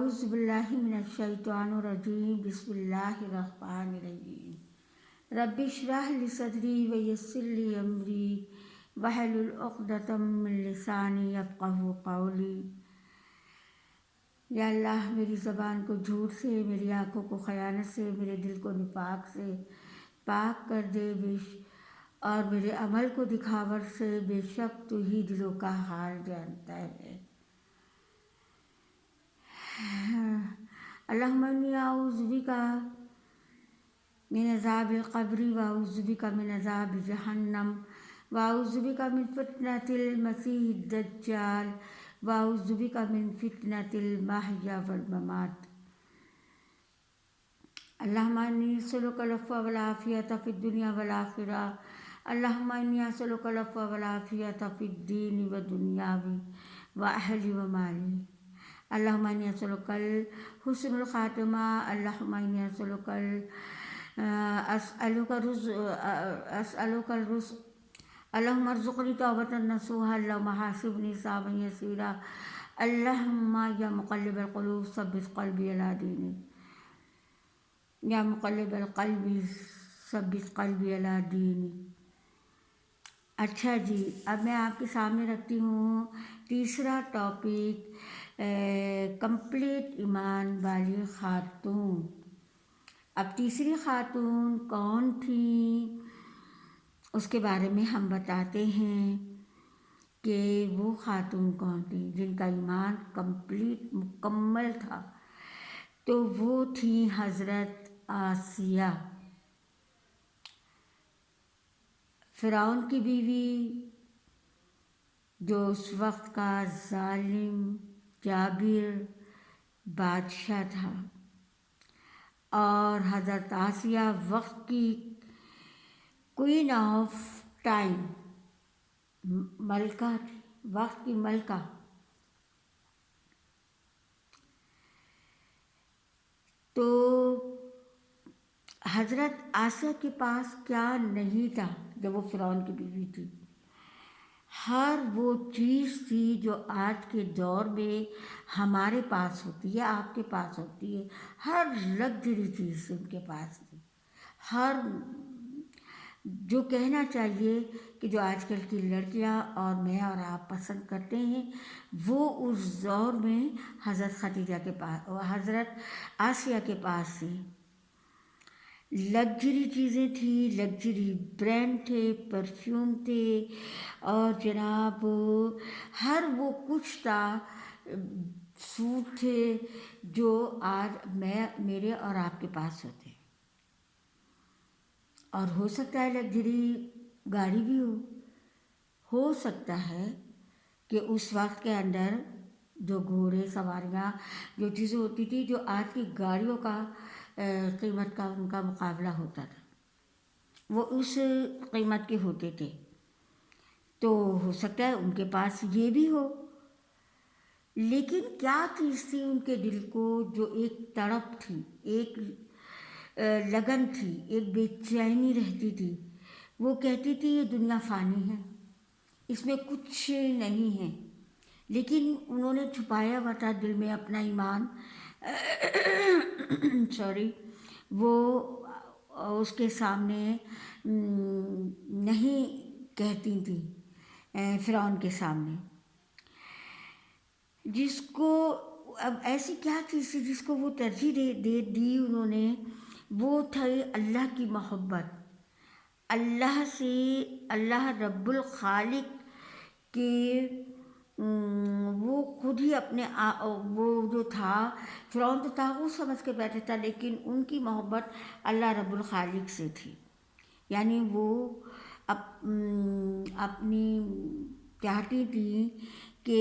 اعوذ باللہ من الشیطان الرجیم، بسم اللہ الرحمن الرحیم۔ رب اشرح لی صدری ویسر لی امری واحلل عقدۃ من لسانی یفقہوا قولی۔ یا اللہ، میری زبان کو جھوٹ سے، میری آنکھوں کو خیانت سے، میرے دل کو نفاق سے پاک کر دے، اور میرے عمل کو دکھاوٹ سے، بے شک تو ہی دلوں کا حال جانتا ہے۔ اللہم انی اعوذ بک من عذاب القبر واعوذ بک من عذاب جہنم واعوذ بک من فتنۃ المسیح الدجال واعوذ بک من فتنۃ المحیا والممات۔ اللہم انی اسألک العفو والعافیۃ فی الدنیا والآخرہ۔ اللہم انی اسألک العفو والعافیۃ فی الدین ودنیاوی واہلی ومالی۔ اللہم انی اسألک حسن الخاتمہ۔ اللہم انی اسألک الرزق۔ اللہم ارزقنی توبۃ نصوحا، اللہم حاسبنی حسابا یسیرا۔ اللہم یا مقلب القلوب ثبت قلبی علی دینک۔ یا مقلب القلب ثبت قلبی علی دینک۔ اچھا جی، اب میں آپ کے سامنے رکھتی ہوں تیسرا ٹاپک، کمپلیٹ ایمان والی خاتون۔ اب تیسری خاتون کون تھیں اس کے بارے میں ہم بتاتے ہیں کہ وہ خاتون کون تھیں جن کا ایمان کمپلیٹ مکمل تھا۔ تو وہ تھیں حضرت آسیہ، فرعون کی بیوی، جو اس وقت کا ظالم جابر بادشاہ تھا، اور حضرت آسیہ وقت کی کوئین آف ٹائم، ملکہ تھی، وقت کی ملکہ۔ تو حضرت آسیہ کے پاس کیا نہیں تھا جب وہ فرعون کی بیوی تھی؟ ہر وہ چیز تھی جو آج کے دور میں ہمارے پاس ہوتی ہے، آپ کے پاس ہوتی ہے۔ ہر لگژری چیز ان کے پاس تھی، ہر جو کہنا چاہیے کہ جو آج کل کی لڑکیاں اور میں اور آپ پسند کرتے ہیں، وہ اس دور میں حضرت خدیجہ کے پاس، حضرت آسیہ کے پاس تھی۔ لگژری چیزیں تھیں، لگژری برانڈ تھے، پرفیوم تھے، اور جناب ہر وہ کچھ تھا، سوٹ تھے جو آج میرے اور آپ کے پاس ہوتے ہیں۔ اور ہو سکتا ہے لگژری گاڑی بھی ہو سکتا ہے کہ اس وقت کے اندر جو گھوڑے سواریاں، جو چیزیں ہوتی تھی، جو آج کی گاڑیوں کا قیمت کا ان کا مقابلہ ہوتا تھا، وہ اس قیمت کے ہوتے تھے۔ تو ہو سکتا ہے ان کے پاس یہ بھی ہو، لیکن کیا چیز تھی ان کے دل کو جو ایک تڑپ تھی، ایک لگن تھی، ایک بے چینی رہتی تھی۔ وہ کہتی تھی یہ دنیا فانی ہے، اس میں کچھ نہیں ہے، لیکن انہوں نے چھپایا ہوا تھا دل میں اپنا ایمان۔ وہ اس کے سامنے نہیں کہتی تھیں، فرعون کے سامنے، جس کو اب ایسی کیا چیز تھی جس کو وہ ترجیح دے دی انہوں نے؟ وہ تھے اللہ کی محبت، اللہ سے، اللہ رب الخالق کے۔ وہ خود ہی اپنے وہ جو تھا فرعون تو طاغوت سمجھ کے بیٹھا تھا، لیکن ان کی محبت اللہ رب الخالق سے تھی۔ یعنی وہ اپنی چاہتی تھی کہ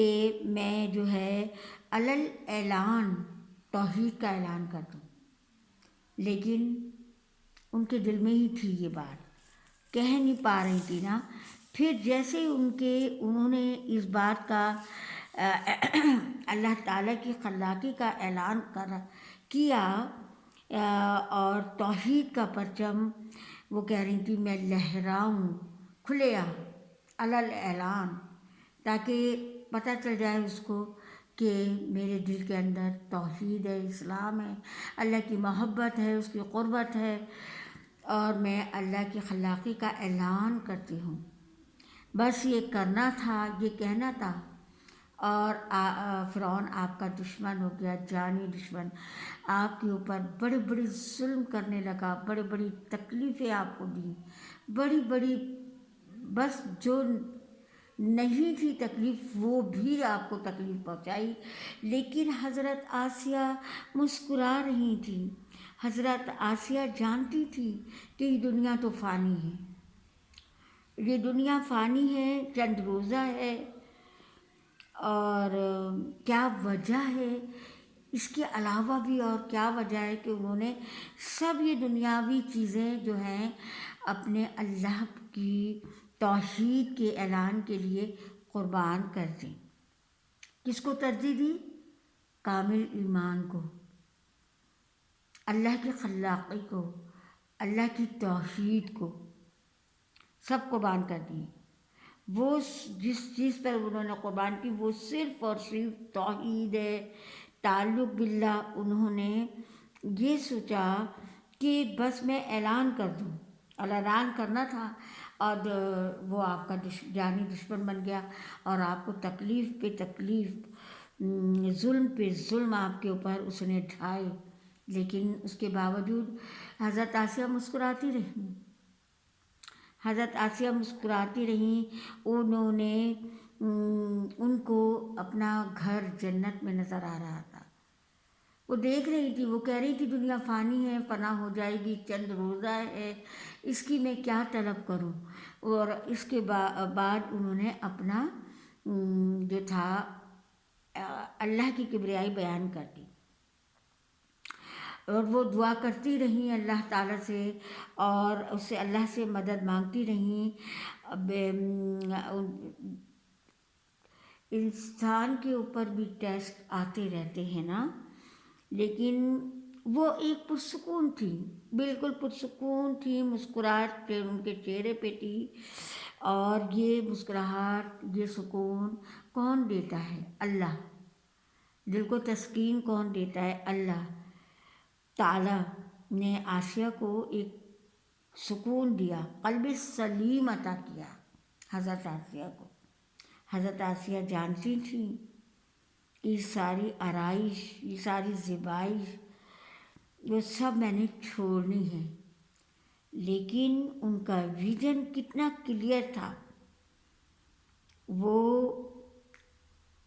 میں جو ہے علل اعلان توحید کا اعلان کر دوں، لیکن ان کے دل میں ہی تھی یہ بات، کہہ نہیں پا رہی تھی نا۔ پھر جیسے انہوں نے اس بات کا اللہ تعالیٰ کی خلاقی کا اعلان کیا، اور توحید کا پرچم وہ کہہ رہی تھی میں لہراؤں کھلے عام علل اعلان، تاکہ پتہ چل جائے اس کو کہ میرے دل کے اندر توحید ہے، اسلام ہے، اللہ کی محبت ہے، اس کی قربت ہے، اور میں اللہ کی خلاقی کا اعلان کرتی ہوں۔ بس یہ کرنا تھا، یہ کہنا تھا، اور فرعون آپ کا دشمن ہو گیا، جانی دشمن، آپ کے اوپر بڑے بڑے ظلم کرنے لگا، بڑی بڑی تکلیفیں آپ کو دیں، بڑی بڑی، بس جو نہیں تھی تکلیف وہ بھی آپ کو تکلیف پہنچائی، لیکن حضرت آسیہ مسکرا رہی تھی۔ حضرت آسیہ جانتی تھی کہ یہ دنیا تو فانی ہے، یہ دنیا فانی ہے، چند روزہ ہے، اور کیا وجہ ہے اس کے علاوہ بھی، اور کیا وجہ ہے کہ انہوں نے سب یہ دنیاوی چیزیں جو ہیں اپنے اللہ کی توحید کے اعلان کے لیے قربان کر دیں۔ کس کو ترجیح دی؟ کامل ایمان کو، اللہ کی خلاقی کو، اللہ کی توحید کو، سب قربان کر دیے۔ وہ جس چیز پر انہوں نے قربان کی وہ صرف اور صرف توحید ہے، تعلق باللہ۔ انہوں نے یہ سوچا کہ بس میں اعلان کر دوں، اور اعلان کرنا تھا، اور وہ آپ کا جانی دشمن بن گیا، اور آپ کو تکلیف پہ تکلیف، ظلم پہ ظلم آپ کے اوپر اس نے ڈھائے، لیکن اس کے باوجود حضرت آسیہ مسکراتی رہیں، حضرت آسیہ مسکراتی رہیں۔ انہوں نے ان کو اپنا گھر جنت میں نظر آ رہا تھا، وہ دیکھ رہی تھی، وہ کہہ رہی تھی دنیا فانی ہے، فنا ہو جائے گی، چند روزہ ہے، اس کی میں کیا طلب کروں۔ اور اس کے بعد انہوں نے اپنا جو تھا اللہ کی کبریائی بیان کر دی، اور وہ دعا کرتی رہیں اللہ تعالیٰ سے، اور اس سے اللہ سے مدد مانگتی رہیں۔ اب انسان کے اوپر بھی ٹیسٹ آتے رہتے ہیں نا، لیکن وہ ایک پرسکون تھی، بالکل پرسکون تھی، مسکراہٹ ان کے چہرے پہ تھی، اور یہ مسکراہٹ، یہ سکون کون دیتا ہے؟ اللہ۔ دل کو تسکین کون دیتا ہے؟ اللہ تعالیٰ نے آسیہ کو ایک سکون دیا، قلب سلیم عطا کیا حضرت آسیہ کو۔ حضرت آسیہ جانتی تھیں یہ ساری آرائش، یہ ساری زیبائش، وہ سب میں نے چھوڑنی ہے، لیکن ان کا ویژن کتنا کلیئر تھا، وہ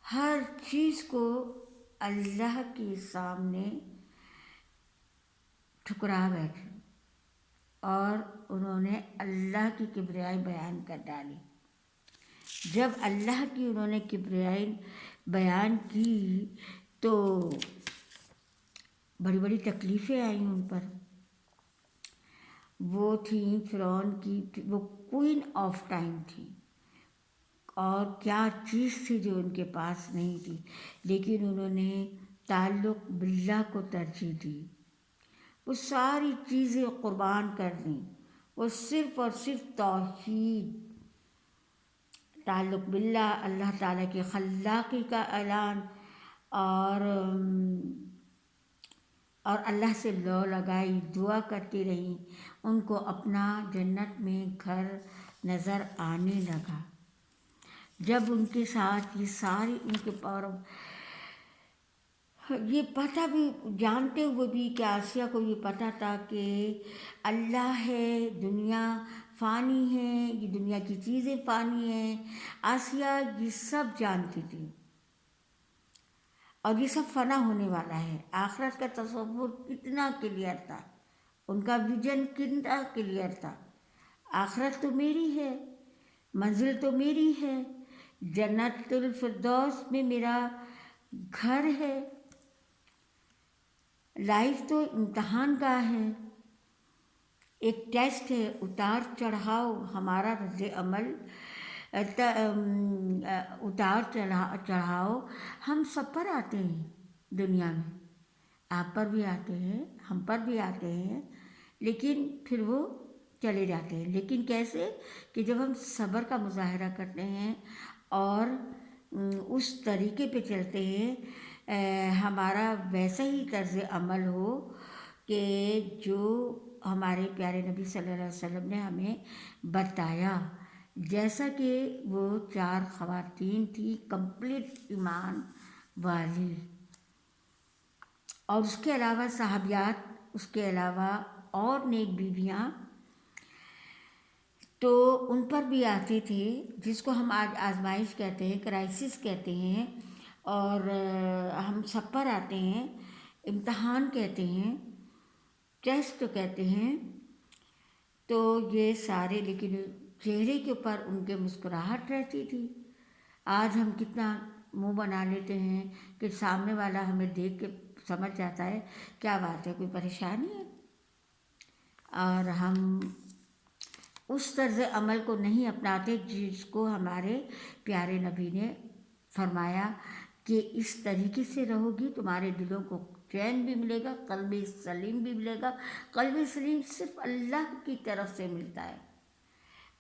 ہر چیز کو اللہ کے سامنے ٹھکرا بیٹھے، اور انہوں نے اللہ کی کبریائی بیان کر ڈالی۔ جب اللہ کی انہوں نے کبریائی بیان کی تو بڑی بڑی تکلیفیں آئیں ان پر۔ وہ تھیں فرعون کی، وہ کوئین آف ٹائم تھی، اور کیا چیز تھی جو ان کے پاس نہیں تھی، لیکن انہوں نے تعلق باللہ کو ترجیح دی، وہ ساری چیزیں قربان کر دیں، وہ صرف اور صرف توحید، تعلق باللہ، اللہ تعالیٰ کی خلاقی کا اعلان، اور اللہ سے لو لگائی، دعا کرتی رہیں، ان کو اپنا جنت میں گھر نظر آنے لگا۔ جب ان کے ساتھ یہ ساری ان کے یہ پتہ بھی، جانتے ہوئے بھی کہ آسیہ کو یہ پتہ تھا کہ اللہ ہے، دنیا فانی ہے، یہ دنیا کی چیزیں فانی ہیں، آسیہ یہ سب جانتی تھی، اور یہ سب فنا ہونے والا ہے۔ آخرت کا تصور کتنا کلیئر تھا، ان کا ویژن کتنا کلیئر تھا، آخرت تو میری ہے، منزل تو میری ہے، جنت الفردوس میں میرا گھر ہے، لائف تو امتحان گاہ ہے، ایک ٹیسٹ ہے، اتار چڑھاؤ، ہمارا رد عمل، اتار چڑھاؤ ہم سب پر آتے ہیں دنیا میں، آپ پر بھی آتے ہیں، ہم پر بھی آتے ہیں، لیکن پھر وہ چلے جاتے ہیں۔ لیکن کیسے؟ کہ جب ہم صبر کا مظاہرہ کرتے ہیں، اور اس طریقے پہ چلتے ہیں، ہمارا ویسا ہی طرز عمل ہو کہ جو ہمارے پیارے نبی صلی اللہ علیہ وسلم نے ہمیں بتایا، جیسا کہ وہ 4 خواتین تھیں کمپلیٹ ایمان والی، اور اس کے علاوہ صحابیات، اس کے علاوہ اور نیک بیویاں تو ان پر بھی آتے تھے، جس کو ہم آج آزمائش کہتے ہیں، کرائسس کہتے ہیں، اور ہم سب پر آتے ہیں، امتحان کہتے ہیں، ٹیسٹ کہتے ہیں، تو یہ سارے، لیکن چہرے کے اوپر ان کے مسکراہٹ رہتی تھی۔ آج ہم کتنا منہ بنا لیتے ہیں کہ سامنے والا ہمیں دیکھ کے سمجھ جاتا ہے کیا بات ہے، کوئی پریشانی ہے، اور ہم اس طرز عمل کو نہیں اپناتے جس کو ہمارے پیارے نبی نے فرمایا کہ اس طریقے سے رہو گی تمہارے دلوں کو چین بھی ملے گا، قلب سلیم بھی ملے گا۔ قلب سلیم صرف اللہ کی طرف سے ملتا ہے،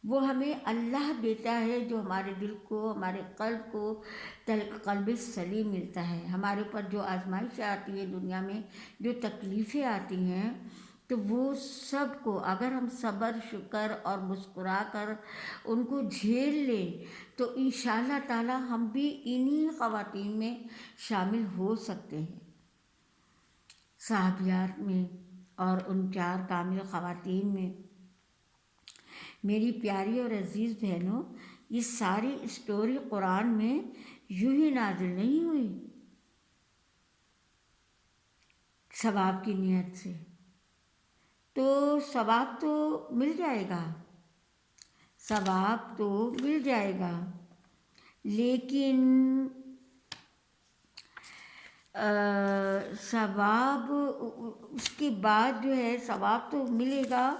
وہ ہمیں اللہ دیتا ہے، جو ہمارے دل کو، ہمارے قلب کو قلب سلیم ملتا ہے۔ ہمارے اوپر جو آزمائشیں آتی ہیں دنیا میں، جو تکلیفیں آتی ہیں، تو وہ سب کو اگر ہم صبر، شکر اور مسکرا کر ان کو جھیل لیں تو انشاءاللہ تعالی ہم بھی انہی خواتین میں شامل ہو سکتے ہیں، صحابیات میں اور ان 4 کامل خواتین میں۔ میری پیاری اور عزیز بہنوں، یہ ساری اسٹوری قرآن میں یوں ہی نازل نہیں ہوئی ثواب کی نیت سے، تو ثواب تو مل جائے گا، ثواب تو مل جائے گا، لیکن ثواب اس کے بعد جو ہے، ثواب تو ملے گا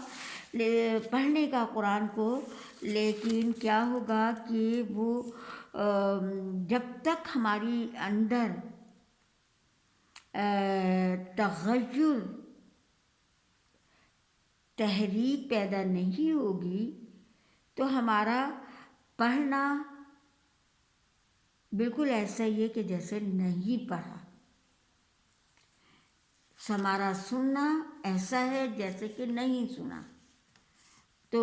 پڑھنے کا قرآن کو، لیکن کیا ہوگا کہ وہ جب تک ہماری اندر تغیر، تحریک پیدا نہیں ہوگی تو ہمارا پڑھنا بالکل ایسا ہی ہے کہ جیسے نہیں پڑھا، ہمارا سننا ایسا ہے جیسے کہ نہیں سنا۔ تو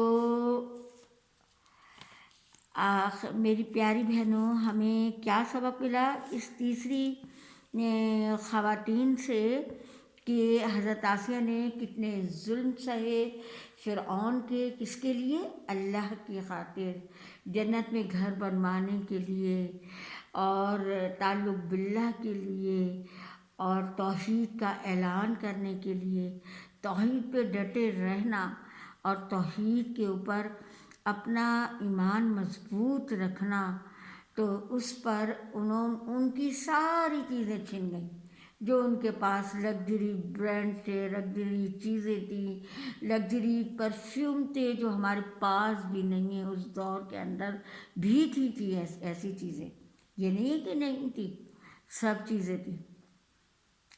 میری پیاری بہنوں، ہمیں کیا سبق ملا اس تیسری خواتین سے کہ حضرت آسیہ نے کتنے ظلم سہے فرعون کے، کس کے لیے؟ اللہ کی خاطر، جنت میں گھر بنوانے کے لیے، اور تعلق باللہ کے لیے، اور توحید کا اعلان کرنے کے لیے، توحید پہ ڈٹے رہنا اور توحید کے اوپر اپنا ایمان مضبوط رکھنا، تو اس پر ان کی ساری چیزیں چھن گئیں، جو ان کے پاس لگژری برانڈ تھے، لگژری چیزیں تھیں، لگژری پرفیوم تھے، جو ہمارے پاس بھی نہیں ہیں، اس دور کے اندر بھی تھی ایسی چیزیں، یہ نہیں ہے کہ نہیں تھی، سب چیزیں تھیں،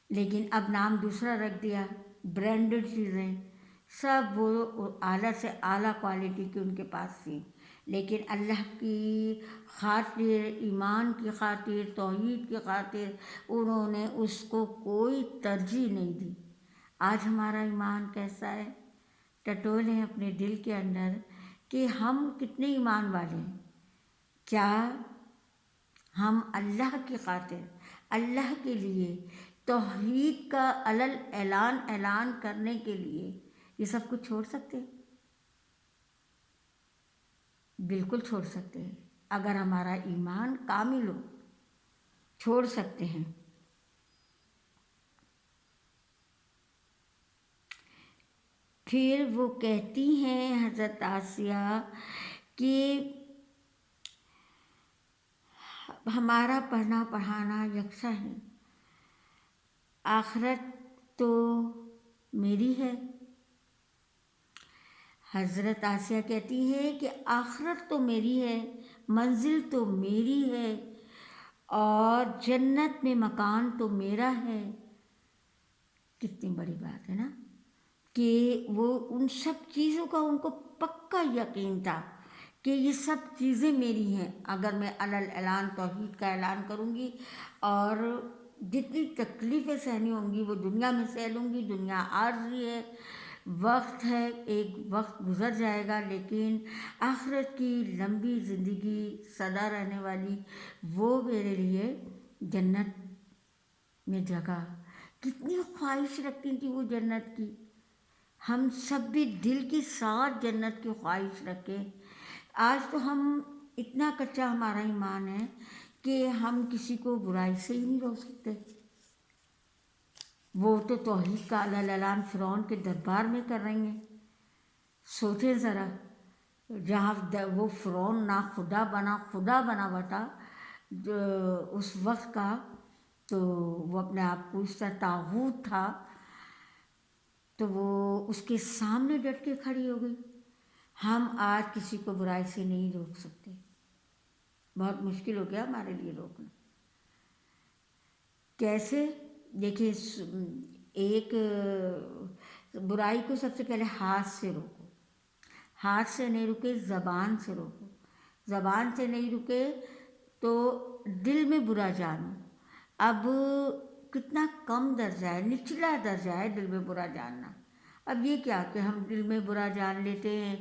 لیکن اب نام دوسرا رکھ دیا، برانڈڈ چیزیں، سب وہ اعلیٰ سے اعلیٰ کوالٹی کی ان کے پاس تھی، لیکن اللہ کی خاطر، ایمان کی خاطر، توحید کی خاطر انہوں نے اس کو کوئی ترجیح نہیں دی۔ آج ہمارا ایمان کیسا ہے؟ ٹٹولیں اپنے دل کے اندر کہ ہم کتنے ایمان والے ہیں، کیا ہم اللہ کی خاطر، اللہ کے لیے، توحید کا اعلان کرنے کے لیے یہ سب کچھ چھوڑ سکتے ہیں؟ بالکل چھوڑ سکتے ہیں، اگر ہمارا ایمان کامل ہو، چھوڑ سکتے ہیں۔ پھر وہ کہتی ہیں حضرت آسیہ کہ ہمارا پڑھنا پڑھانا یکساں ہے، آخرت تو میری ہے۔ حضرت آسیہ کہتی ہے کہ آخرت تو میری ہے، منزل تو میری ہے، اور جنت میں مکان تو میرا ہے۔ کتنی بڑی بات ہے نا، کہ وہ ان سب چیزوں کا ان کو پکا یقین تھا کہ یہ سب چیزیں میری ہیں اگر میں علل اعلان توحید کا اعلان کروں گی، اور جتنی تکلیفیں سہنی ہوں گی وہ دنیا میں سہ لوں گی۔ دنیا عارضی ہے، وقت ہے، ایک وقت گزر جائے گا، لیکن آخرت کی لمبی زندگی سدا رہنے والی، وہ میرے لیے جنت میں جگہ۔ کتنی خواہش رکھتی تھی وہ جنت کی، ہم سب بھی دل کے ساتھ جنت کی خواہش رکھیں۔ آج تو ہم اتنا کچا ہمارا ایمان ہے کہ ہم کسی کو برائی سے ہی نہیں روک سکتے۔ وہ تو توحید کا علل اعلان فرعون کے دربار میں کر رہی ہیں۔ سوچیں ذرا، جہاں وہ فرعون نا خدا بنا ہوا تھا اس وقت کا، تو وہ اپنے آپ کو اس طرح طاغوت تھا، تو وہ اس کے سامنے ڈٹ کے کھڑی ہو گئی۔ ہم آج کسی کو برائی سے نہیں روک سکتے، بہت مشکل ہو گیا ہمارے لیے روکنا۔ کیسے؟ دیکھیں، ایک برائی کو سب سے پہلے ہاتھ سے روکو، ہاتھ سے نہیں رکے زبان سے روکو، زبان سے نہیں رکے تو دل میں برا جانو۔ اب کتنا کم درجہ ہے، نچلا درجہ ہے دل میں برا جاننا۔ اب یہ کیا کہ ہم دل میں برا جان لیتے ہیں،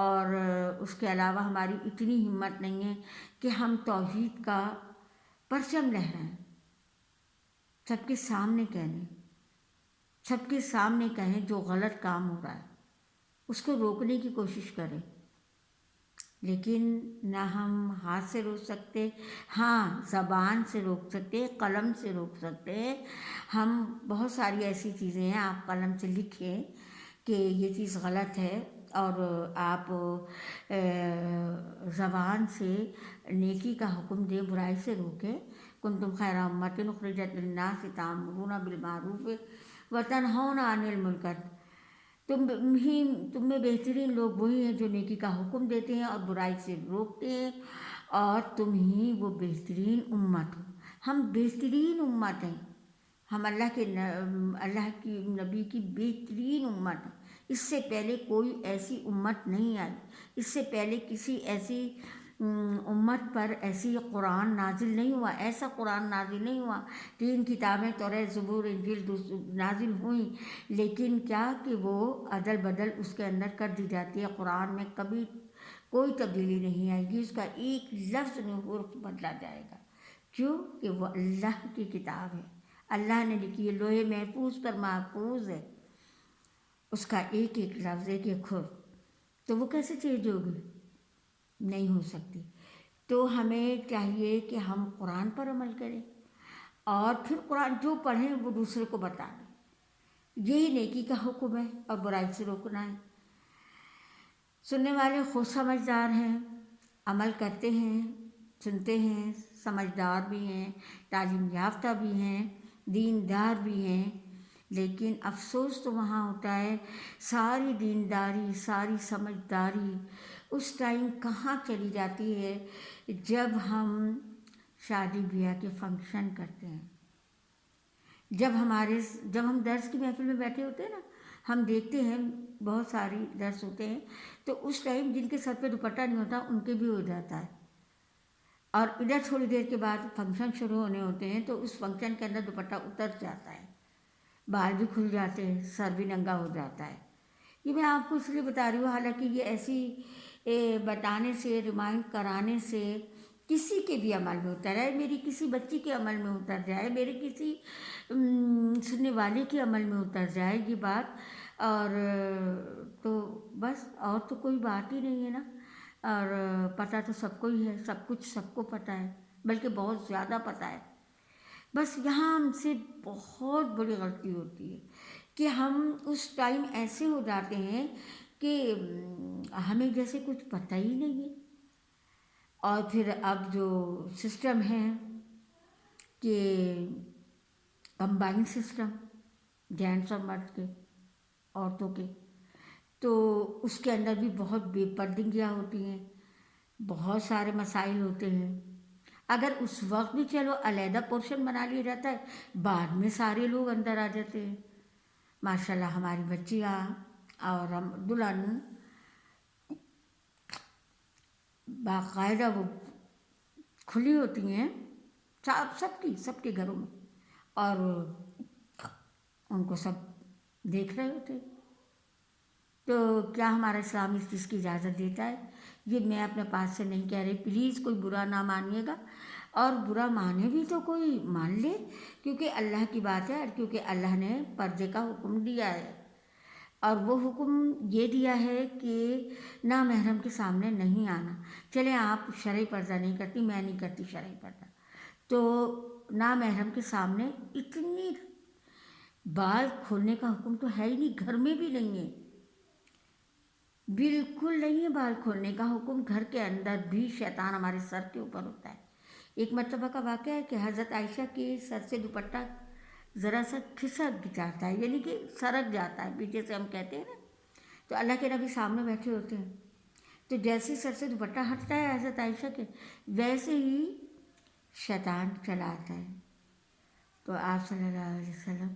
اور اس کے علاوہ ہماری اتنی ہمت نہیں ہے کہ ہم توحید کا پرچم لہرائیں، سب کے سامنے کہنے، سب کے سامنے کہیں جو غلط کام ہو رہا ہے اس کو روکنے کی کوشش کریں۔ لیکن نہ ہم ہاتھ سے روک سکتے، ہاں زبان سے روک سکتے، قلم سے روک سکتے ہیں۔ ہم بہت ساری ایسی چیزیں ہیں، آپ قلم سے لکھیں کہ یہ چیز غلط ہے، اور آپ زبان سے نیکی کا حکم دیں، برائی سے روکیں۔ کنتم خیر امۃ اخرجت للناس تأمرون بالمعروف وتنہون عن المنکر، تم میں بہترین لوگ وہی ہیں جو نیکی کا حکم دیتے ہیں اور برائی سے روکتے ہیں، اور تم ہی وہ بہترین امت ہو۔ ہم بہترین امت ہیں، ہم اللہ کی نبی کی بہترین امت ہیں۔ اس سے پہلے کوئی ایسی امت نہیں آئی، اس سے پہلے کسی ایسی امت پر ایسی قرآن نازل نہیں ہوا، ایسا قرآن نازل نہیں ہوا۔ 3 کتابیں توریت، زبور، انجیل نازل ہوئیں، لیکن کیا کہ وہ عدل بدل اس کے اندر کر دی جاتی ہے۔ قرآن میں کبھی کوئی تبدیلی نہیں آئے گی، اس کا ایک لفظ نہیں حرف بدلا جائے گا، کیوں کہ وہ اللہ کی کتاب ہے، اللہ نے لکھی ہے، لوح محفوظ پر محفوظ ہے، اس کا ایک ایک لفظ، ایک ایک حرف، تو وہ کیسے چینج ہوگی؟ نہیں ہو سکتی۔ تو ہمیں چاہیے کہ ہم قرآن پر عمل کریں، اور پھر قرآن جو پڑھیں وہ دوسرے کو بتا دیں۔ یہی نیکی کا حکم ہے اور برائی سے روکنا ہے۔ سننے والے خود سمجھدار ہیں، عمل کرتے ہیں، سنتے ہیں، سمجھدار بھی ہیں، تعلیم یافتہ بھی ہیں، دیندار بھی ہیں، لیکن افسوس تو وہاں ہوتا ہے، ساری دینداری، ساری سمجھداری اس ٹائم کہاں چلی جاتی ہے جب ہم شادی بیاہ کے فنکشن کرتے ہیں، جب ہم درس کی محفل میں بیٹھے ہوتے ہیں نا، ہم دیکھتے ہیں بہت ساری درس ہوتے ہیں، تو اس ٹائم جن کے سر پہ دوپٹہ نہیں ہوتا ان کے بھی ہو جاتا ہے، اور ادھر تھوڑی دیر کے بعد فنکشن شروع ہونے ہوتے ہیں تو اس فنکشن کے اندر دوپٹہ اتر جاتا ہے، بال بھی کھل جاتے ہیں، سر بھی ننگا ہو جاتا ہے۔ یہ میں آپ کو اس لیے بتا رہی ہوں، حالانکہ یہ ایسی بتانے سے، ریمائنڈ کرانے سے کسی کے بھی عمل میں اتر جائے، میری کسی بچی کے عمل میں اتر جائے، میرے کسی سننے والے کے عمل میں اتر جائے یہ بات، اور تو بس، اور تو کوئی بات ہی نہیں ہے نا۔ اور پتہ تو سب کو ہی ہے، سب کچھ سب کو پتہ ہے، بلکہ بہت زیادہ پتہ ہے۔ بس یہاں ہم سے بہت بڑی غلطی ہوتی ہے کہ ہم اس ٹائم ایسے ہو جاتے ہیں کہ ہمیں جیسے کچھ پتہ ہی نہیں ہے۔ اور پھر اب جو سسٹم ہے کہ کمبائن سسٹم، جینٹس اور مرد کے، عورتوں کے، تو اس کے اندر بھی بہت بے پردگیاں ہوتی ہیں، بہت سارے مسائل ہوتے ہیں۔ اگر اس وقت بھی چلو علیحدہ پورشن بنا لیا جاتا ہے، بعد میں سارے لوگ اندر آ جاتے ہیں۔ ماشاء اللہ ہماری بچیاں اور ہم دلہن باقاعدہ وہ کھلی ہوتی ہیں سب کے گھروں میں، اور ان کو سب دیکھ رہے ہوتے. تو کیا ہمارا اسلام اس چیز کی اجازت دیتا ہے؟ یہ میں اپنے پاس سے نہیں کہہ رہی، پلیز کوئی برا نہ مانیے گا، اور برا مانے بھی تو کوئی مان لے، کیونکہ اللہ کی بات ہے، اور کیونکہ اللہ نے پردے کا حکم دیا ہے، اور وہ حکم یہ دیا ہے کہ نامحرم کے سامنے نہیں آنا. چلیں آپ شرعی پردہ نہیں کرتی، میں نہیں کرتی شرعی پردہ، تو نامحرم کے سامنے اتنی بال کھولنے کا حکم تو ہے ہی نہیں، گھر میں بھی نہیں ہے، بالکل نہیں ہے بال کھولنے کا حکم. گھر کے اندر بھی شیطان ہمارے سر کے اوپر ہوتا ہے. ایک مرتبہ کا واقعہ ہے کہ حضرت عائشہ کے سر سے دوپٹہ ذرا سا کھسک جاتا ہے، یعنی کہ سرک جاتا ہے پیچھے سے، ہم کہتے ہیں نا. تو اللہ کے نبی سامنے بیٹھے ہوتے ہیں، تو جیسے سر سے دوپٹہ ہٹتا ہے حضرت عائشہ کے، ویسے ہی شیطان چلا آتا ہے. تو آپ صلی اللہ علیہ وسلم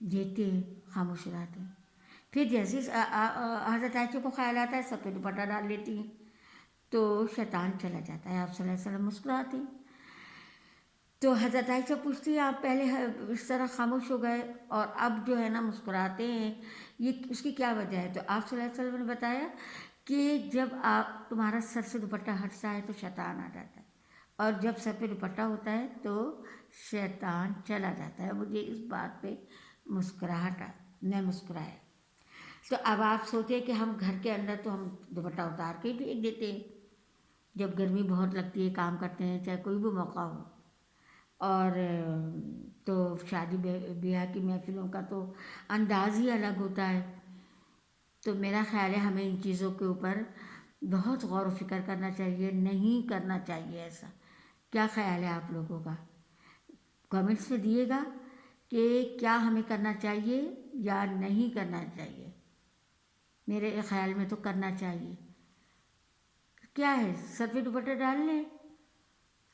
دیکھتے ہیں، خاموش ہو جاتے ہیں. پھر جیسے حضرت عائشہ کو خیال آتا ہے، سب پہ دوپٹہ ڈال لیتی ہیں، تو شیطان چلا جاتا ہے. آپ صلی اللہ علیہ وسلم مسکراتے ہیں. تو حضرت عائشہ پوچھتی ہے آپ پہلے اس طرح خاموش ہو گئے اور اب جو ہے نا مسکراتے ہیں، یہ اس کی کیا وجہ ہے؟ تو آپ صلی اللہ علیہ وسلم نے بتایا کہ جب آپ تمہارا سر سے دوپٹہ ہٹتا ہے تو شیطان آ جاتا ہے، اور جب سر پہ دوپٹہ ہوتا ہے تو شیطان چلا جاتا ہے. مجھے اس بات پہ میں مسکرایا. تو اب آپ سوچیں کہ ہم گھر کے اندر تو ہم دوپٹہ اتار کے بھی دیتے ہیں، جب گرمی بہت لگتی ہے، کام کرتے ہیں، چاہے کوئی بھی موقع ہو. اور تو شادی بیاہ کی محفلوں کا تو انداز ہی الگ ہوتا ہے. تو میرا خیال ہے ہمیں ان چیزوں کے اوپر بہت غور و فکر کرنا چاہیے، نہیں کرنا چاہیے ایسا. کیا خیال ہے آپ لوگوں کا؟ کمنٹس میں دیے گا کہ کیا ہمیں کرنا چاہیے یا نہیں کرنا چاہیے. میرے خیال میں تو کرنا چاہیے. کیا ہے، سر پہ دوپٹہ ڈال لیں،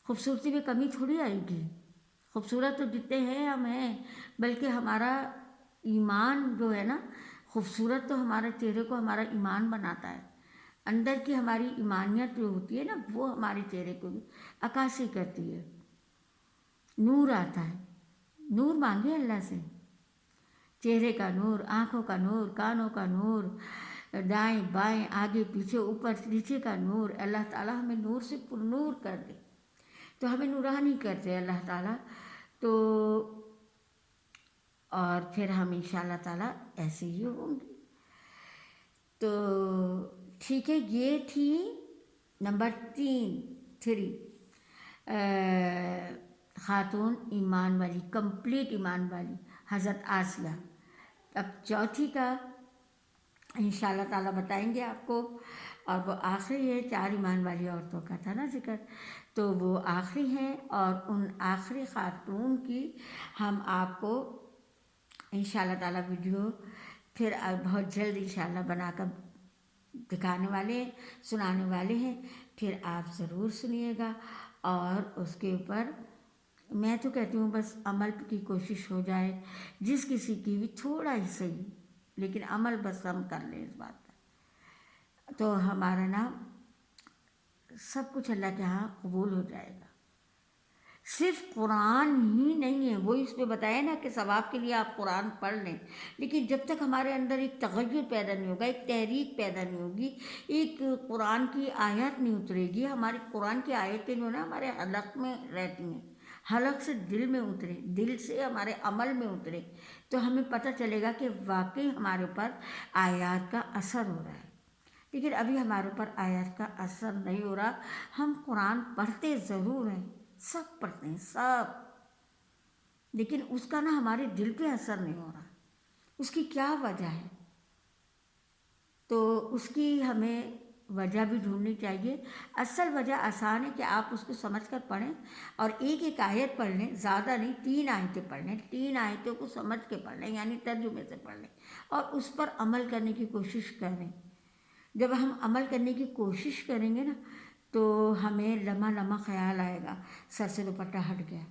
خوبصورتی میں کمی تھوڑی آئے گی. خوبصورت تو جتنے ہیں ہم ہیں، بلکہ ہمارا ایمان جو ہے نا، خوبصورت تو ہمارے چہرے کو ہمارا ایمان بناتا ہے. اندر کی ہماری ایمانیت جو ہوتی ہے نا، وہ ہمارے چہرے کو بھی عکاسی کرتی ہے. نور آتا ہے. نور مانگے اللہ سے، چہرے کا نور، آنکھوں کا نور، کانوں کا نور، دائیں بائیں آگے پیچھے اوپر نیچے کا نور. اللہ تعالیٰ ہمیں نور سے پر نور کر دے. تو ہمیں نورانی کرتے اللہ تعالیٰ. تو اور پھر ہم انشاءاللہ تعالیٰ ایسے ہی ہوں گے. تو ٹھیک ہے، یہ تھی نمبر 3 خاتون ایمان والی، کمپلیٹ ایمان والی حضرت آسیہ. اب چوتھی کا انشاءاللہ تعالیٰ بتائیں گے آپ کو، اور وہ آخری ہے. 4 ایمان والی عورتوں کا تھا نا ذکر، تو وہ آخری ہیں، اور ان آخری خاتون کی ہم آپ کو انشاءاللہ تعالیٰ ویڈیو پھر بہت جلد انشاءاللہ بنا کر دکھانے والے ہیں، سنانے والے ہیں. پھر آپ ضرور سنیے گا. اور اس کے اوپر میں تو کہتی ہوں بس عمل کی کوشش ہو جائے، جس کسی کی بھی تھوڑا ہی صحیح، لیکن عمل بس ہم کر لیں اس بات پر، تو ہمارا نام سب کچھ اللہ کے ہاں قبول ہو جائے گا. صرف قرآن ہی نہیں ہے، وہی اس پہ بتایا نا کہ ثواب کے لیے آپ قرآن پڑھ لیں، لیکن جب تک ہمارے اندر ایک تغیر پیدا نہیں ہوگا، ایک تحریک پیدا نہیں ہوگی، ایک قرآن کی آیت نہیں اترے گی. ہماری قرآن کی آیتیں جو نا ہمارے حلق میں رہتی ہیں، حلق سے دل میں اترے، دل سے ہمارے عمل میں اترے، تو ہمیں پتہ چلے گا کہ واقعی ہمارے اوپر آیات کا اثر ہو رہا ہے. لیکن ابھی ہمارے اوپر آیات کا اثر نہیں ہو رہا. ہم قرآن پڑھتے ضرور ہیں، سب پڑھتے ہیں سب، لیکن اس کا نا ہمارے دل پہ اثر نہیں ہو رہا. اس کی کیا وجہ ہے؟ تو اس کی ہمیں وجہ بھی ڈھونڈنی چاہیے. اصل وجہ آسان ہے کہ آپ اس کو سمجھ کر پڑھیں، اور ایک ایک آیت پڑھ لیں، زیادہ نہیں، 3 آیتیں پڑھ لیں، 3 آیتوں کو سمجھ کے پڑھ لیں، یعنی ترجمے سے پڑھ لیں، اور اس پر عمل کرنے کی کوشش کریں. جب ہم عمل کرنے کی کوشش کریں گے نا، تو ہمیں لمحہ لمحہ خیال آئے گا، سر سے دوپٹہ ہٹ گیا،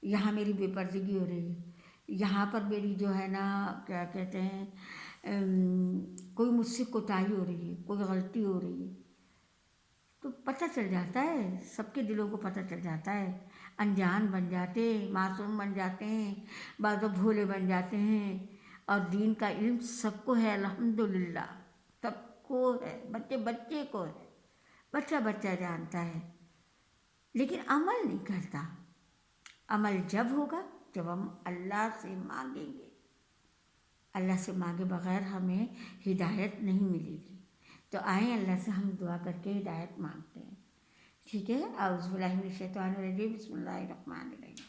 یہاں میری بے پردگی ہو رہی ہے، یہاں پر میری جو ہے نا کیا کہتے ہیں کوئی مجھ سے کوتاہی ہو رہی ہے، کوئی غلطی ہو رہی ہے. تو پتہ چل جاتا ہے، سب کے دلوں کو پتہ چل جاتا ہے، انجان بن جاتے ہیں، معصوم بن جاتے ہیں، بعض بھولے بن جاتے ہیں، اور دین کا علم سب کو ہے الحمدللہ، سب کو ہے، بچے بچے کو ہے، بچہ بچہ جانتا ہے، لیکن عمل نہیں کرتا۔ عمل جب ہوگا جب ہم اللہ سے مانگیں گے، اللہ سے مانگے بغیر ہمیں ہدایت نہیں ملے گی۔ تو آئیں اللہ سے ہم دعا کر کے ہدایت مانگتے ہیں، ٹھیک ہے؟ اعوذ باللہ من الشیطان الرجیم، بسم اللہ الرحمن الرحیم،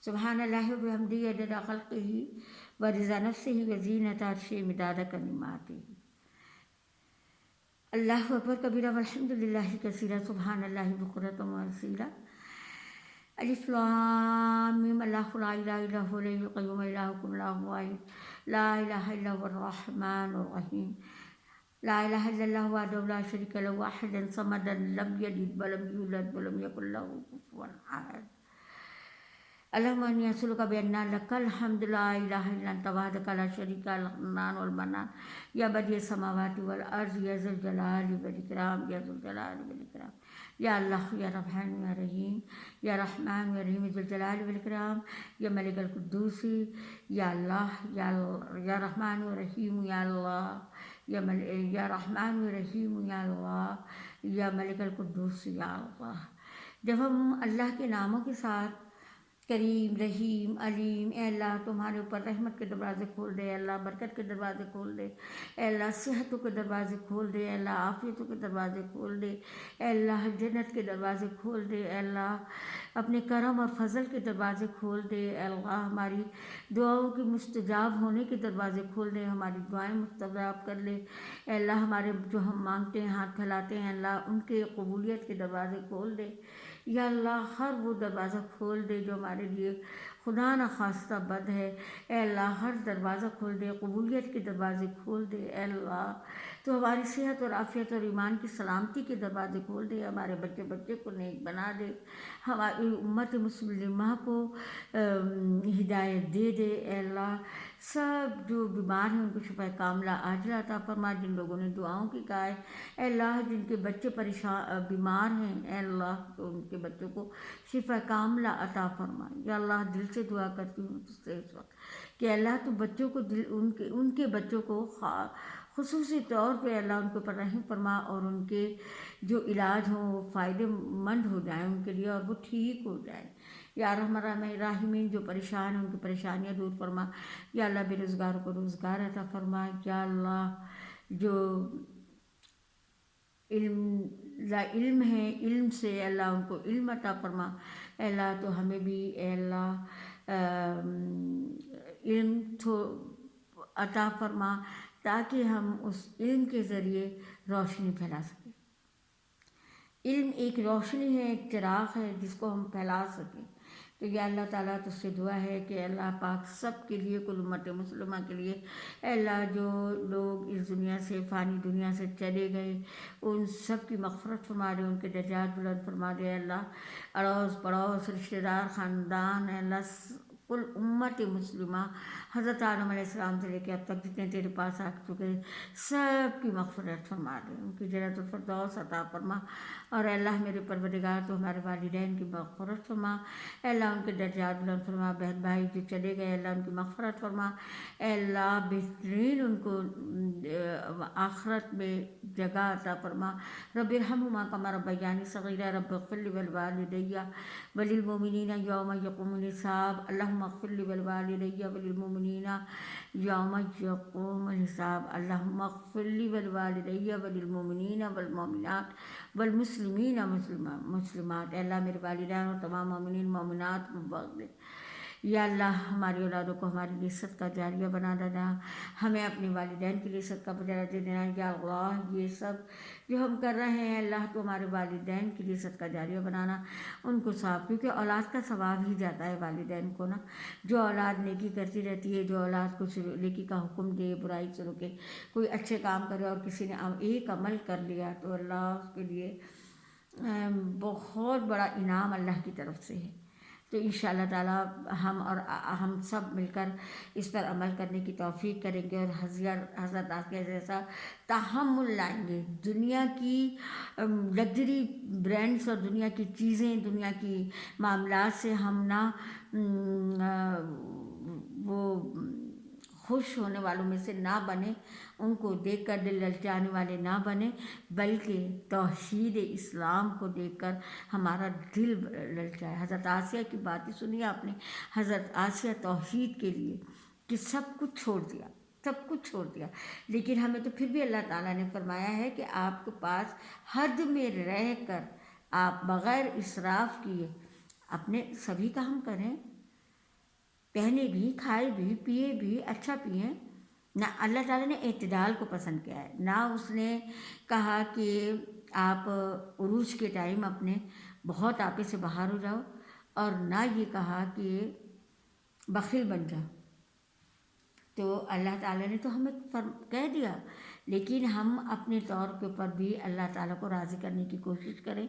سبحان اللہ وبحمدہ عدد خلقہ ورضا نفسہ وزینۃ عرشہ مداد کلماتہ، اللہ اکبر کبیرہ والحمد للہ کثیرا، سبحان اللہ بکرۃ واصیلا، الف لام میم، اللہ لا الہ الا هو الحی القیوم، الہکم اللہ واحد لا الہ الا هو الرحمن الرحیم، لا الہ الا اللہ وحدہ لا شریک لہ واحد صمد لم یلد ولم یولد ولم یکن لہ کفوا احد، اللہم انی اسألک بان لک الحمد لا الہ الا انت وحدک لا شریک لک الحنان والمنان، یا بدیع السماوات والارض، یا ذا الجلال والاکرام، یا ذا الجلال والاکرام، یا اللہ یا رحمن یا رحیم، یا رحمن یا رحیم ذو الجلال والاکرام، یا ملک القدوس، یا اللہ یا رحمن و رحیم، یا اللہ یا رحمن و رحیم، یا اللہ یا ملک القدوس، یا اللہ۔ جب ہم اللہ کے ناموں کے ساتھ کریم رحیم علیم، اے اللہ تمہارے اوپر رحمت کے دروازے کھول دے، اے اللہ برکت کے دروازے کھول دے، اے اللہ صحتوں کے دروازے کھول دے، اے اللہ عافیتوں کے دروازے کھول دے، اے اللہ جنت کے دروازے کھول دے، اے اللہ اپنے کرم اور فضل کے دروازے کھول دے، اے اللہ ہماری دعاؤں کی مستجاب ہونے کے دروازے کھول دے، ہماری دعائیں مستجاب کر لے، اے اللہ ہمارے جو ہم مانگتے ہیں ہاتھ پھیلاتے ہیں اللہ ان کے قبولیت کے دروازے کھول دے، یا اللہ ہر وہ دروازہ کھول دے جو ہمارے لیے خدا نخواستہ بد ہے، اے اللہ ہر دروازہ کھول دے، قبولیت کے دروازے کھول دے، اے اللہ تو ہماری صحت اور عافیت اور ایمان کی سلامتی کے دروازے کھول دے، ہمارے بچے بچے کو نیک بنا دے، ہماری امت مسلمہ کو ہدایت دے دے، اے اللہ سب جو بیمار ہیں ان کو شفا کاملہ عاجلہ عطا فرما، جن لوگوں نے دعاؤں کی کہا ہے اے اللہ جن کے بچے بیمار ہیں اے اللہ تو ان کے بچوں کو شفا کاملہ عطا فرما، یا اللہ دل سے دعا کرتی ہوں تجھ سے اس وقت کہ اللہ تو بچوں کو ان کے بچوں کو خصوصی طور پہ اللہ ان کے اوپر رحم فرما، اور ان کے جو علاج ہوں وہ فائدے مند ہو جائیں ان کے لیے اور وہ ٹھیک ہو جائیں، یا رحمن الراحمین جو پریشان ہیں ان کی پریشانیاں دور فرما، یا اللہ بے روزگار کو روزگار عطا فرما، یا اللہ جو علم ہے علم سے اللہ ان کو علم عطا فرما، اے اللہ تو ہمیں بھی اے اللہ علم عطا فرما تاکہ ہم اس علم کے ذریعے روشنی پھیلا سکیں۔ علم ایک روشنی ہے، ایک چراغ ہے جس کو ہم پھیلا سکیں، تو یا اللہ تعالیٰ تجھ سے دعا ہے کہ اللہ پاک سب کے لیے کل امت مسلمہ کے لیے اے اللہ جو لوگ اس دنیا سے فانی دنیا سے چلے گئے ان سب کی مغفرت فرما دے، ان کے درجات بلند فرما دے، اے اللہ اڑوس پڑوس رشتہ دار خاندان اے اللہ کل امت مسلمہ حضرت آدم علیہ السلام سے لے کے اب تک جتنے تیرے پاس آ چکے سب کی مغفرت فرما دے، ان کی جنت الفردوس عطا فرما، اور اے اللہ میرے پروردگار تو ہمارے والدین کی مغفرت فرما، اے اللہ ان کے درجات بلند فرما، بہن بھائی جو چلے گئے اللہ ان کی مغفرت فرما، اے اللہ بہترین ان کو آخرت میں جگہ عطا فرما، رب ارحمہما کما ربیانی صغیرا، رب اغفر لی ولوالدی وللمؤمنین یوم یقوم الحساب، اللہم اغفر لی ولوالدی وللمؤمنین یوم یقوم الحساب، اللہم اغفر لی ولوالدی وللمؤمنین والمؤمنات والمسلمین مسلمات، اے اللہ میرے والدین اور تمام مومنین مومنات کو بخش دے، یا اللہ ہماری اولادوں کو ہمارے لیے صدقہ جاریہ بنا دینا، ہمیں اپنے والدین کے لیے صدقہ جاریہ دے دینا، یا اللہ یہ سب جو ہم کر رہے ہیں اللہ تو ہمارے والدین کے لیے صدقہ جاریہ بنانا، ان کو صاف، کیونکہ اولاد کا ثواب ہی جاتا ہے والدین کو نا، جو اولاد نیکی کرتی رہتی ہے، جو اولاد کو نیکی کا حکم دے برائی سے روکے، کوئی اچھے کام کرے اور کسی نے ایک عمل کر لیا تو اللہ اس کے لیے بہت بڑا انعام اللہ کی طرف سے ہے، تو انشاءاللہ تعالیٰ ہم سب مل کر اس پر عمل کرنے کی توفیق کریں گے، اور حضرت آسیہ جیسا تحمل لائیں گے. دنیا کی لگژری برانڈس اور دنیا کی چیزیں، دنیا کی معاملات سے ہم نہ وہ خوش ہونے والوں میں سے نہ بنے، ان کو دیکھ کر دل للچانے والے نہ بنے، بلکہ توحید اسلام کو دیکھ کر ہمارا دل للچائے. حضرت آسیہ کی باتیں سنی آپ نے. حضرت آسیہ توحید کے لیے کہ سب کچھ چھوڑ دیا، لیکن ہمیں تو پھر بھی اللہ تعالیٰ نے فرمایا ہے کہ آپ کے پاس حد میں رہ کر آپ بغیر اسراف کیے اپنے سبھی کام کریں، پہنے بھی، کھائے بھی، پیے بھی، اچھا پئیں. نہ اللہ تعالیٰ نے اعتدال کو پسند کیا ہے، نہ اس نے کہا کہ آپ عروج کے ٹائم اپنے بہت آپے سے باہر ہو جاؤ، اور نہ یہ کہا کہ بخیل بن جاؤ. تو اللہ تعالیٰ نے تو ہمیں کہہ دیا، لیکن ہم اپنے طور کے اوپر بھی اللہ تعالیٰ کو راضی کرنے کی کوشش کریں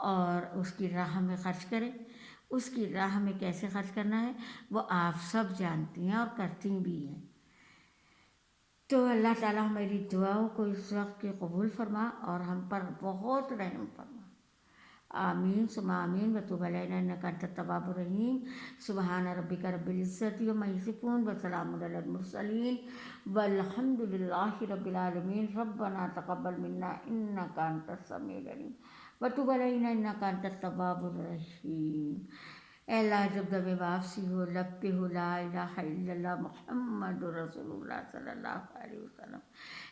اور اس کی راہ میں خرچ کریں. اس کی راہ میں کیسے خرچ کرنا ہے وہ آپ سب جانتی ہیں اور کرتی بھی ہیں. تو اللہ تعالیٰ ہماری دعاؤں کو اس وقت کے قبول فرما اور ہم پر بہت رحم فرما. آمین ثم آمین. وتوب علینا انک انت التواب الرحیم. سبحان ربک رب العزۃ عما یصفون وسلام علی المرسلین والحمد للہ رب العالمین. ربنا تقبل منا انک انت السمیع العلیم وتوب علینا انک انت التواب الرحیم. اے اللہ جب دم واپسی ہو، لب پہ ہو لا الہ الا اللہ محمد رسول اللہ صلی اللہ علیہ وسلم،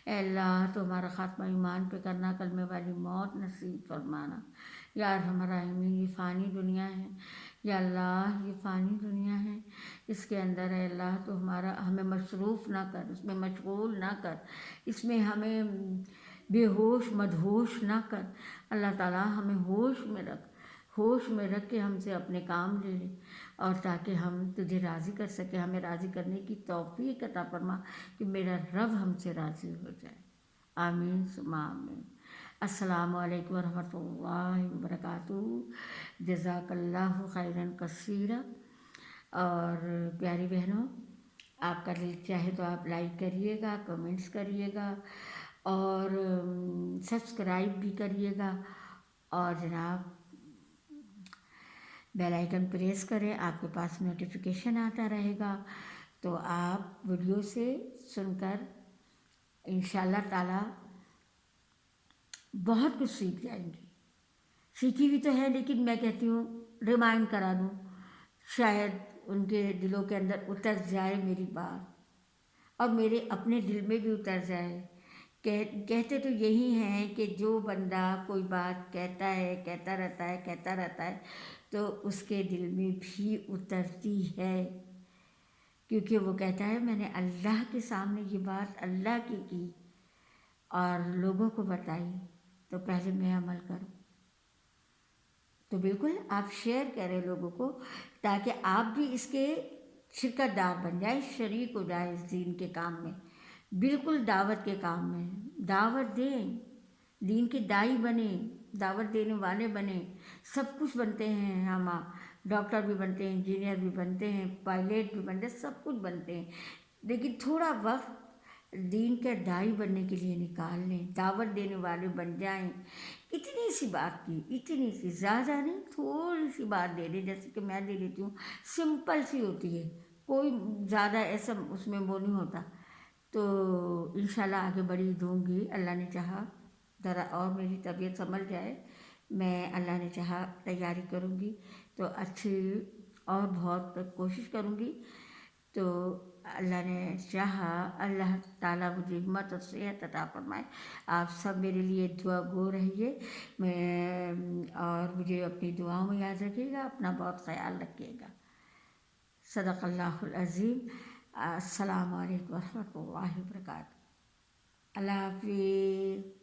اے اللہ تو ہمارا خاتمہ ایمان پہ کرنا، کلمے والی موت نصیب فرمانا. یا ارحم الراحمین. یہ فانی دنیا ہے یا اللہ، یہ فانی دنیا ہے، اس کے اندر اے اللہ تو ہمیں مصروف نہ کر، اس میں مشغول نہ کر، اس میں ہمیں بے ہوش مدہوش نہ کر. اللہ تعالیٰ ہمیں ہوش میں رکھ کے ہم سے اپنے کام لے لے، اور تاکہ ہم تجھے راضی کر سکیں. ہمیں راضی کرنے کی توفیق عطا فرما کہ میرا رب ہم سے راضی ہو جائے. آمین ثم آمین. السلام علیکم ورحمۃ اللہ وبرکاتہ. جزاک اللہ خیراً کثیرا. اور پیاری بہنوں، آپ کا دل چاہے تو آپ لائک کریے گا، کمنٹس کریے گا، اور سبسکرائب بھی کریے گا، اور جناب بیل آئیکن پریس کریں، آپ کے پاس نوٹیفیکیشن آتا رہے گا، تو آپ ویڈیو سے سن کر انشاءاللہ تعالیٰ بہت کچھ سیکھ جائیں گے. سیکھی بھی تو ہے، لیکن میں کہتی ہوں ریمائنڈ کرا دوں، شاید ان کے دلوں کے اندر اتر جائے میری بات، اور میرے اپنے دل میں بھی اتر جائے. کہتے تو یہی ہیں کہ جو بندہ کوئی بات کہتا رہتا ہے تو اس کے دل میں بھی اترتی ہے، کیونکہ وہ کہتا ہے میں نے اللہ کے سامنے یہ بات اللہ کی اور لوگوں کو بتائی، تو پہلے میں عمل کروں. تو بالکل آپ شیئر کریں لوگوں کو، تاکہ آپ بھی اس کے شرکت دار بن جائیں، شریک ہو جائیں اس دین کے کام میں. بالکل دعوت کے کام میں دعوت دیں، دین کے داعی بنیں، دعوت دینے والے بنیں. سب کچھ بنتے ہیں ہم، ڈاکٹر بھی بنتے ہیں، انجینئر بھی بنتے ہیں، پائلٹ بھی بنتے ہیں، سب کچھ بنتے ہیں، لیکن تھوڑا وقت دین کے داعی بننے کے لیے نکال لیں، دعوت دینے والے بن جائیں. اتنی سی بات کی، اتنی سی، زیادہ نہیں، تھوڑی سی بات دے دیں، جیسے کہ میں دے دیتی ہوں، سمپل سی ہوتی ہے، کوئی زیادہ ایسا اس میں وہ نہیں ہوتا. تو انشاءاللہ آگے بڑھی دوں گی، اللہ نے چاہا ذرا اور میری طبیعت سنبھل جائے، میں اللہ نے چاہا تیاری کروں گی تو اچھی اور بہت کوشش کروں گی. تو اللہ نے چاہا، اللہ تعالیٰ مجھے ہمت اور صحت عطا فرمائے. آپ سب میرے لیے دعا گو رہیے، اور مجھے اپنی دعاؤں میں یاد رکھیے گا، اپنا بہت خیال رکھیے گا. صدق اللہ العظیم. السلام علیکم ورحمۃ اللہ وبرکاتہ. اللہ حافظ.